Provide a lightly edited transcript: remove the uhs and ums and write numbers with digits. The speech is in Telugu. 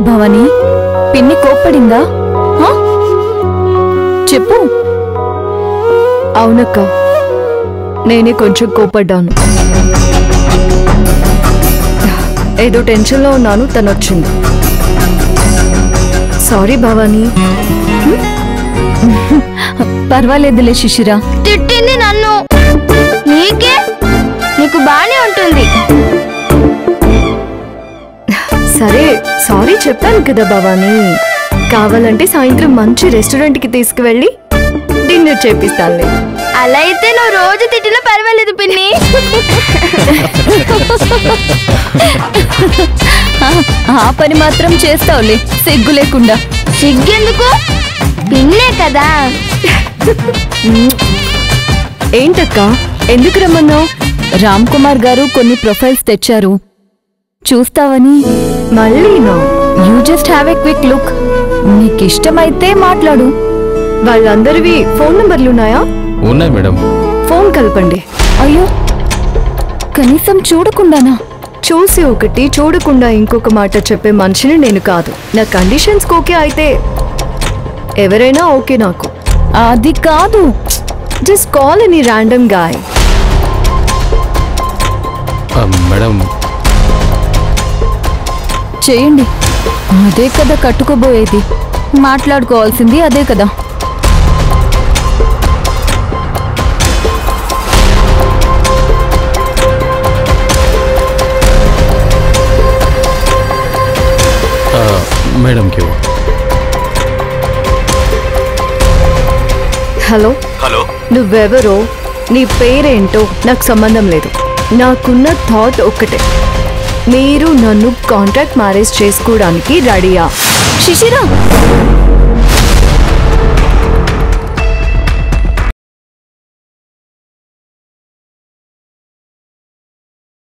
భవాని? పిన్ని కోప్పడిందా? చెప్పు. అవునక్క, నేనే కొంచెం కోపడ్డాను. ఏదో టెన్షన్లో ఉన్నాను, తనొచ్చింది. సారీ భవాని. పర్వాలేదులే శిశిరా. తిట్టింది నన్ను, నీకు బానే ఉంటుంది. సరే సారీ చెప్పాను కదా భవాని. కావాలంటే సాయంత్రం మంచి రెస్టారెంట్కి తీసుకువెళ్ళి డిన్నర్ చేపిస్తానులే. అలా అయితే నువ్వు రోజు తిట్టినా పర్వాలేదు పిన్ని. ఆ పని మాత్రం చేస్తావులే సిగ్గు లేకుండా. సిగ్గెందుకు, పిన్నే కదా. ఏంటక్క, ఎందుకు రమ్మన్నావు? రామ్ కుమార్ గారు కొన్ని ప్రొఫైల్స్ తెచ్చారు, చూస్తావని. మళ్ళీనా? You just have a quick look. నీకిష్టమైతే మాట్లాడు. వాళ్ళందరివి ఫోన్ నంబర్లున్నాయా? ఉన్నాయి మేడం. ఫోన్ కలపండి. అయ్యో, కనీసం చూడకుండానా? చూసి ఒకటి చూడకుండా ఇంకొక మాట చెప్పే మనిషిని నేను కాదు. నా కండిషన్స్ ఓకే అయితే ఎవరైనా ఓకే నాకు. అది కాదు, just call any random guy. Madam చేయండి. అదే కదా కట్టుకోబోయేది, మాట్లాడుకోవాల్సింది అదే కదా. Madam queue. హలో హలో, నువ్వెవరో, నీ పేరేంటో నాకు సంబంధం లేదు. నాకున్న థాట్ ఒక్కటే, మీరు నన్ను కాంట్రాక్ట్ మ్యారేజ్ చేసుకోవడానికి రెడీయా? శిశిరా,